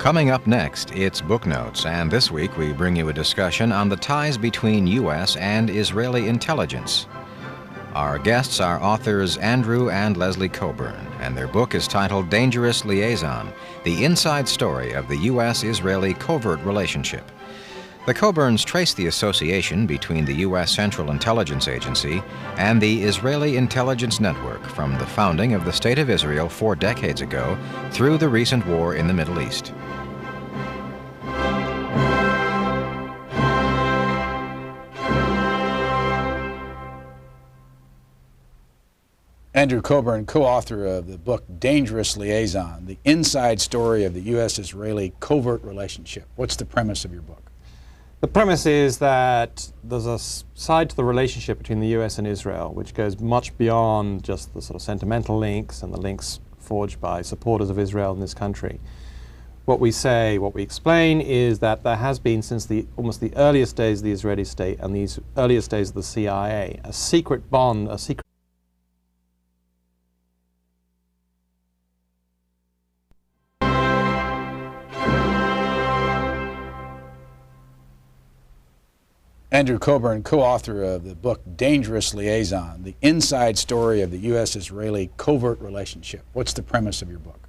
Coming up next, it's Book Notes, and this week we bring you a discussion on the ties between U.S. and Israeli intelligence. Our guests are authors Andrew and Leslie Coburn, and their book is titled Dangerous Liaison, the inside story of the U.S.-Israeli covert relationship. The Coburns trace the association between the U.S. Central Intelligence Agency and the Israeli Intelligence Network from the founding of the State of Israel 4 decades ago through the recent war in the Middle East. Andrew Coburn, co-author of the book Dangerous Liaison, the inside story of the U.S.-Israeli covert relationship. What's the premise of your book? The premise is that there's a side to the relationship between the U.S. and Israel which goes much beyond just the sort of sentimental links and the links forged by supporters of Israel in this country. What we explain is that there has been since almost the earliest days of the Israeli state and the earliest days of the CIA, a secret bond, a secret Andrew Coburn, co-author of the book Dangerous Liaison, the inside story of the U.S.-Israeli covert relationship. What's the premise of your book?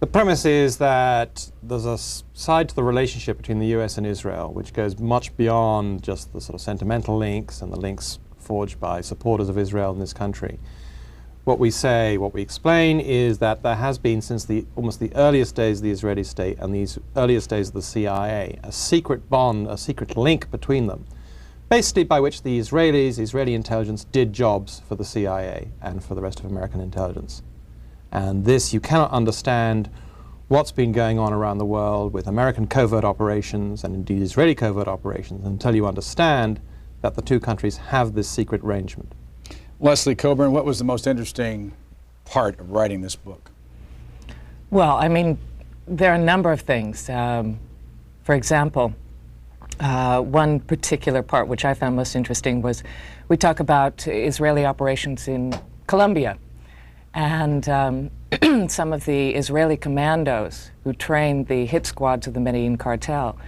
The premise is that there's a side to the relationship between the U.S. and Israel which goes much beyond just the sort of sentimental links and the links forged by supporters of Israel in this country. What we explain is that there has been since almost the earliest days of the Israeli state and the earliest days of the CIA, a secret bond, a secret link between them, basically by which the Israeli intelligence did jobs for the CIA and for the rest of American intelligence. And this, you cannot understand what's been going on around the world with American covert operations and indeed Israeli covert operations until you understand that the two countries have this secret arrangement. Leslie Coburn, what was the most interesting part of writing this book? Well, I mean, there are a number of things. For example, one particular part which I found most interesting was we talk about Israeli operations in Colombia and some of the Israeli commandos who trained the hit squads of the Medellin cartel.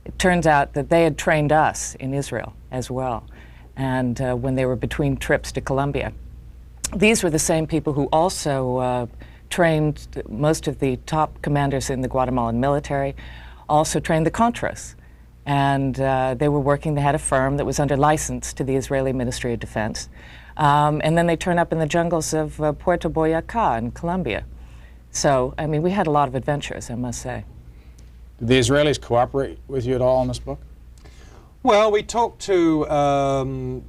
It turns out that they had trained us in Israel as well, and when they were between trips to Colombia. These were the same people who also trained most of the top commanders in the Guatemalan military, also trained the Contras. And they had a firm that was under license to the Israeli Ministry of Defense. And then they turn up in the jungles of Puerto Boyacá in Colombia. So, I mean, we had a lot of adventures, I must say. Did the Israelis cooperate with you at all in this book? Well, we talked to,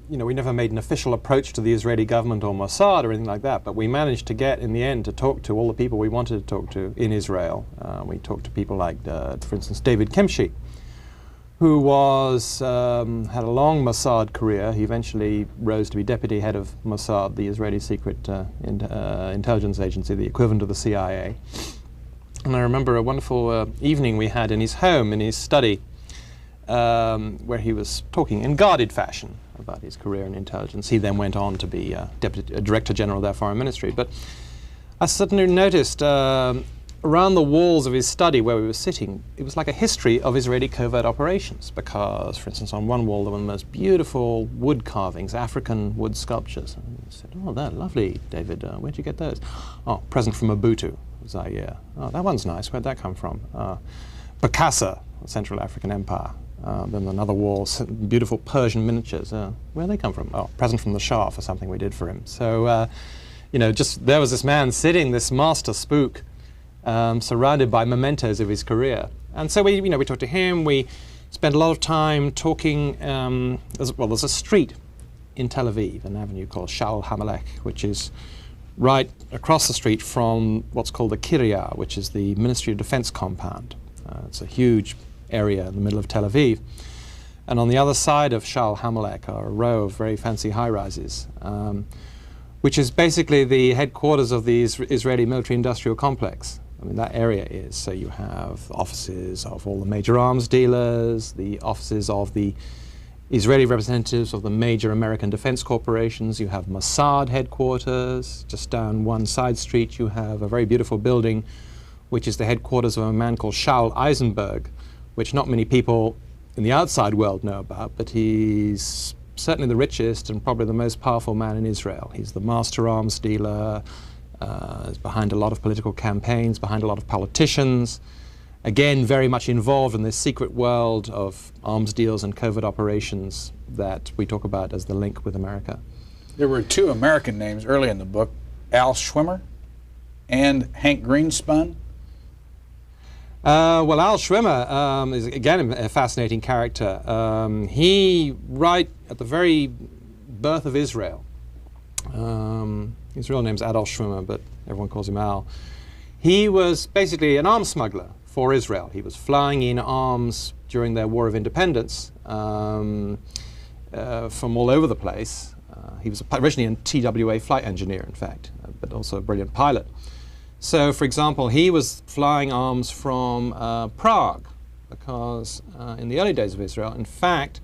we never made an official approach to the Israeli government or Mossad or anything like that, but we managed to get, in the end, to talk to all the people we wanted to talk to in Israel. We talked to people like, for instance, David Kimchi, who had a long Mossad career. He eventually rose to be deputy head of Mossad, the Israeli secret intelligence agency, the equivalent of the CIA. And I remember a wonderful evening we had in his home, in his study, where he was talking in guarded fashion about his career in intelligence. He then went on to be Director General of their Foreign Ministry. But I suddenly noticed around the walls of his study where we were sitting, it was like a history of Israeli covert operations because, for instance, on one wall there were the most beautiful wood carvings, African wood sculptures. And I said, "Oh, they're lovely, David. Where'd you get those?" "Oh, present from Mobutu, Zaire." "Oh, that one's nice. Where'd that come from?" "Bokassa, Central African Empire." Then another wall, beautiful Persian miniatures. Where'd they come from? "Oh, present from the Shah for something we did for him." So, just there was this man sitting, this master spook, surrounded by mementos of his career. And so we talked to him. We spent a lot of time talking. There's a street in Tel Aviv, an avenue called Sha'al HaMelech, which is right across the street from what's called the Kiryat, which is the Ministry of Defense compound. It's a huge area in the middle of Tel Aviv. And on the other side of Sha'al HaMelech are a row of very fancy high-rises, which is basically the headquarters of the Israeli military-industrial complex. I mean, that area is. So you have offices of all the major arms dealers, the offices of the Israeli representatives of the major American defense corporations. You have Mossad headquarters. Just down one side street you have a very beautiful building which is the headquarters of a man called Shaul Eisenberg, which not many people in the outside world know about, but he's certainly the richest and probably the most powerful man in Israel. He's the master arms dealer, is behind a lot of political campaigns, behind a lot of politicians. Again, very much involved in this secret world of arms deals and covert operations that we talk about as the link with America. There were two American names early in the book, Al Schwimmer and Hank Greenspun. Well, Al Schwimmer is, again, a fascinating character. He, right at the very birth of Israel, his real name's Adolf Schwimmer, but everyone calls him Al. He was basically an arms smuggler for Israel. He was flying in arms during their War of Independence from all over the place. He was originally a TWA flight engineer, in fact, but also a brilliant pilot. So, for example, he was flying arms from Prague because in the early days of Israel, in fact,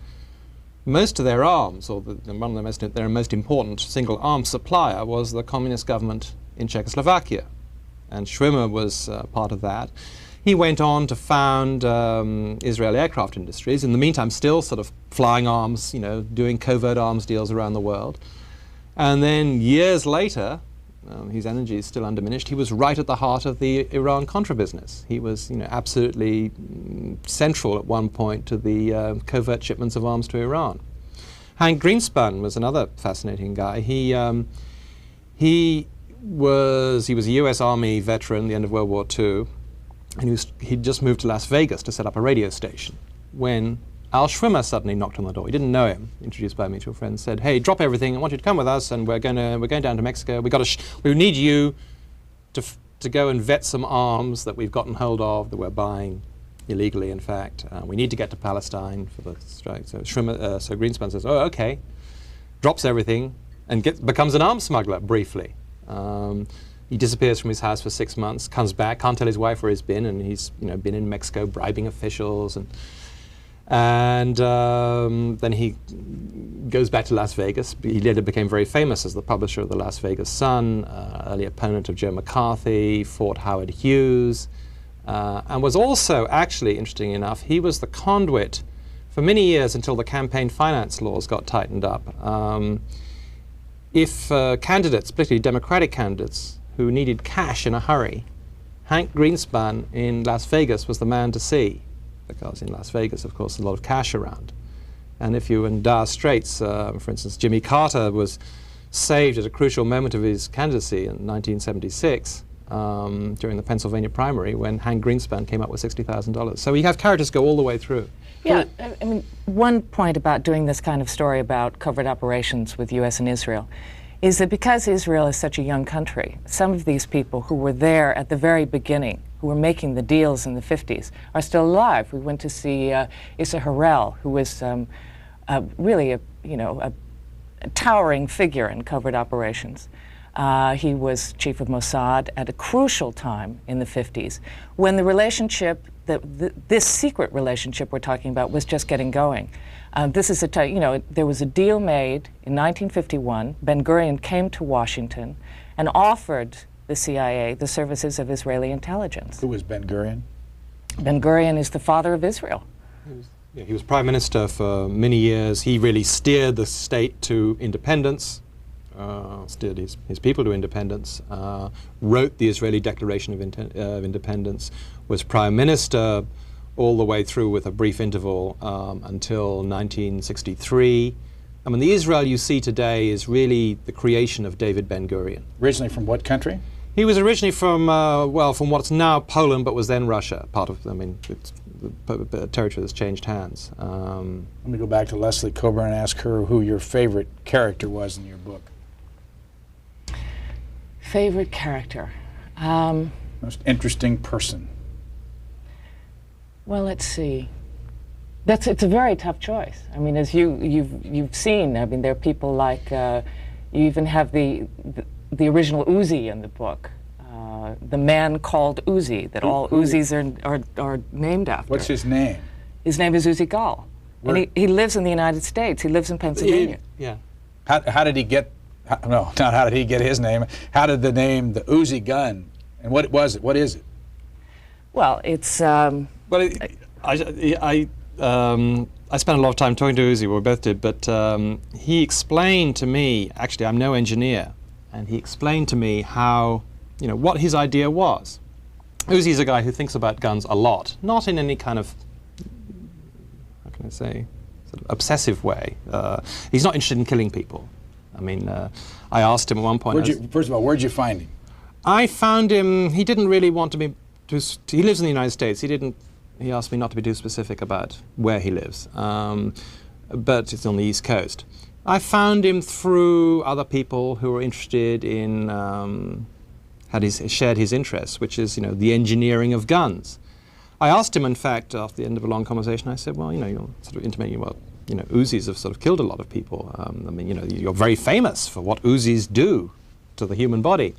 most of their arms, or one of their most important single arms supplier was the communist government in Czechoslovakia. And Schwimmer was part of that. He went on to found Israeli aircraft industries, in the meantime still sort of flying arms, you know, doing covert arms deals around the world. And then years later, his energy is still undiminished, he was right at the heart of the Iran-Contra business. He was, you know, absolutely central at one point to the covert shipments of arms to Iran. Hank Greenspun was another fascinating guy. He was a US Army veteran, the end of World War II, and he'd just moved to Las Vegas to set up a radio station when Al Schwimmer suddenly knocked on the door. He didn't know him, introduced by a mutual friend, said, "Hey, drop everything, I want you to come with us, and we're going down to Mexico. We need you to go and vet some arms that we've gotten hold of, that we're buying illegally, in fact. We need to get to Palestine for the strike." So Greenspun says, "Oh, okay," drops everything and becomes an arms smuggler briefly. He disappears from his house for 6 months, comes back, can't tell his wife where he's been, and he's, you know, been in Mexico bribing officials, and then he goes back to Las Vegas. He later became very famous as the publisher of the Las Vegas Sun, early opponent of Joe McCarthy, fought Howard Hughes, and was also, actually, interesting enough, he was the conduit for many years until the campaign finance laws got tightened up. If candidates, particularly Democratic candidates, who needed cash in a hurry, Hank Greenspun in Las Vegas was the man to see, because in Las Vegas, of course, there's a lot of cash around. And if you were in dire straits, for instance, Jimmy Carter was saved at a crucial moment of his candidacy in 1976 during the Pennsylvania primary when Hank Greenspun came up with $60,000. So we have characters go all the way through. Yeah, I mean, one point about doing this kind of story about covert operations with U.S. and Israel is that because Israel is such a young country, some of these people who were there at the very beginning, who were making the deals in the 50s, are still alive. We went to see Issa Harel, who was really a towering figure in covert operations. He was chief of Mossad at a crucial time in the 50s, when the relationship, this secret relationship we're talking about, was just getting going. This is there was a deal made in 1951. Ben-Gurion came to Washington and offered the CIA the services of Israeli intelligence. Who was Ben-Gurion? Ben-Gurion is the father of Israel. He was prime minister for many years. He really steered the state to independence, steered his people to independence, wrote the Israeli Declaration of Independence, was prime minister all the way through with a brief interval until 1963. I mean, the Israel you see today is really the creation of David Ben-Gurion. Originally from what country? He was originally from what's now Poland, but was then Russia. Part of, it's the territory that's changed hands. Let me go back to Leslie Coburn and ask her who your favorite character was in your book. Favorite character? Most interesting person? Well, let's see. It's a very tough choice. I mean, as you've seen, I mean, there are people like, you even have the original Uzi in the book, the man called Uzi, that all Uzis are named after. What's his name? His name is Uzi Gal. And he lives in the United States. He lives in Pennsylvania. Yeah. How did he get, no, not how did he get his name, how did the name, the Uzi gun, and what was it? What is it? Well, it's Well, I spent a lot of time talking to Uzi, well, we both did, but he explained to me, actually I'm no engineer, and he explained to me how, what his idea was. Uzi's a guy who thinks about guns a lot, not in any kind of, how can I say, sort of obsessive way. He's not interested in killing people. I mean, I asked him at one point. First of all, where'd you find him? I found him, he didn't really want to be, he lives in the United States. He asked me not to be too specific about where he lives, but it's on the East Coast. I found him through other people who were interested in, shared his interests, which is, the engineering of guns. I asked him, in fact, after the end of a long conversation, I said, well, you're sort of intimating, well, Uzis have sort of killed a lot of people. I mean, you're very famous for what Uzis do to the human body.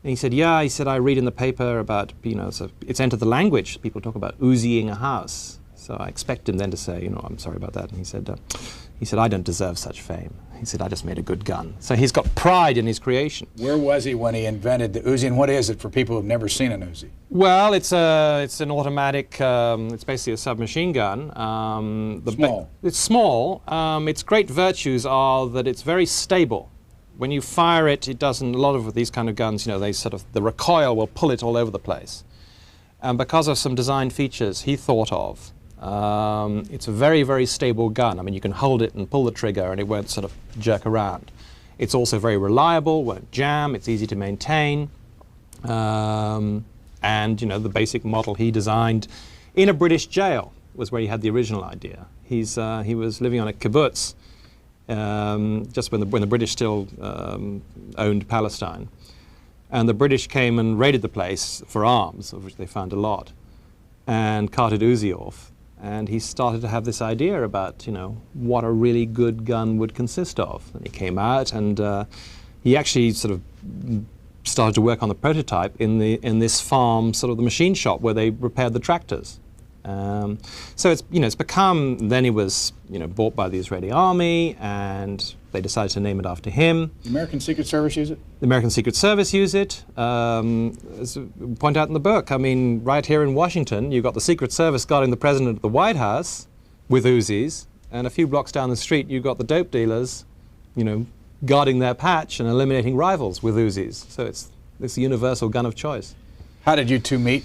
And he said, yeah, he said, I read in the paper about, so it's entered the language. People talk about Uziing a house. So I expect him then to say, I'm sorry about that. And he said, I don't deserve such fame. He said, I just made a good gun. So he's got pride in his creation. Where was he when he invented the Uzi, and what is it for people who've never seen an Uzi? Well, it's an automatic, it's basically a submachine gun. Small. It's small. Its great virtues are that it's very stable. When you fire it, it doesn't, a lot of these kind of guns, the recoil will pull it all over the place. And because of some design features he thought of, it's a very, very stable gun. I mean, you can hold it and pull the trigger and it won't sort of jerk around. It's also very reliable, won't jam, it's easy to maintain. And, the basic model he designed in a British jail was where he had the original idea. He was living on a kibbutz just when the British still owned Palestine. And the British came and raided the place for arms, of which they found a lot, and carted Uzi off. And he started to have this idea about, what a really good gun would consist of. And he came out and he actually sort of started to work on the prototype in this farm, sort of the machine shop where they repaired the tractors. So it's become, then he was, bought by the Israeli army, and they decided to name it after him. The American Secret Service use it? The American Secret Service use it. As we point out in the book, I mean, right here in Washington, you've got the Secret Service guarding the president at the White House with Uzis, and a few blocks down the street, you've got the dope dealers, guarding their patch and eliminating rivals with Uzis. So it's the universal gun of choice. How did you two meet?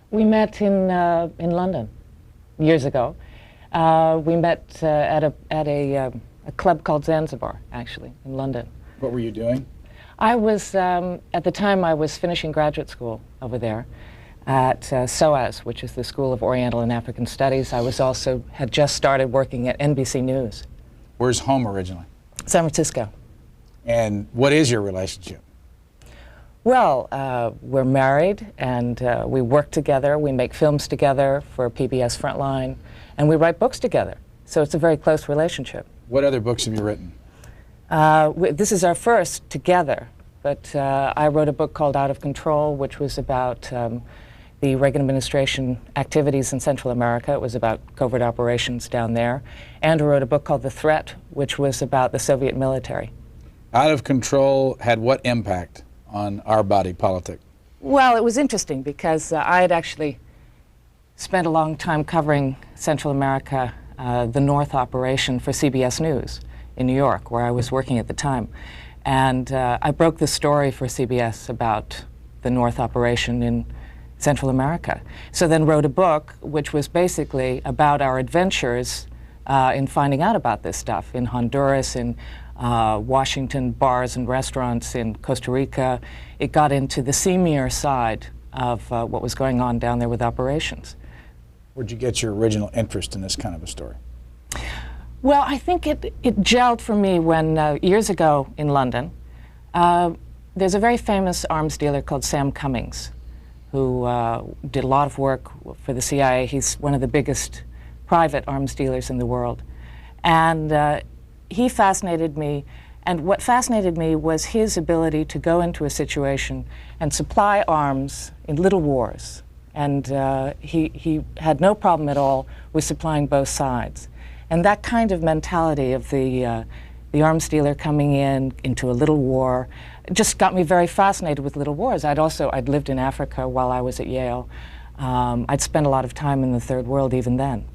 We met in London years ago. We met at a club called Zanzibar, actually, in London. What were you doing? I was, at the time, I was finishing graduate school over there at SOAS, which is the School of Oriental and African Studies. I was also, had just started working at NBC News. Where's home originally? San Francisco. And what is your relationship? Well, we're married, and we work together. We make films together for PBS Frontline, and we write books together. So it's a very close relationship. What other books have you written? This is our first together, but I wrote a book called Out of Control, which was about the Reagan administration activities in Central America. It was about covert operations down there. Andrew wrote a book called The Threat, which was about the Soviet military. Out of Control had what impact on our body politic? Well, it was interesting because I had actually spent a long time covering Central America, the North operation for CBS News in New York, where I was working at the time. And I broke the story for CBS about the North operation in Central America. So then wrote a book which was basically about our adventures in finding out about this stuff in Honduras, in Washington, bars and restaurants in Costa Rica. It got into the seamier side of what was going on down there with operations. Where'd you get your original interest in this kind of a story? Well, I think it gelled for me when, years ago in London, there's a very famous arms dealer called Sam Cummings, who did a lot of work for the CIA. He's one of the biggest private arms dealers in the world. And he fascinated me, and what fascinated me was his ability to go into a situation and supply arms in little wars. And he had no problem at all with supplying both sides. And that kind of mentality of the the arms dealer coming into a little war. It just got me very fascinated with little wars. I'd lived in Africa while I was at Yale. I'd spent a lot of time in the Third World even then.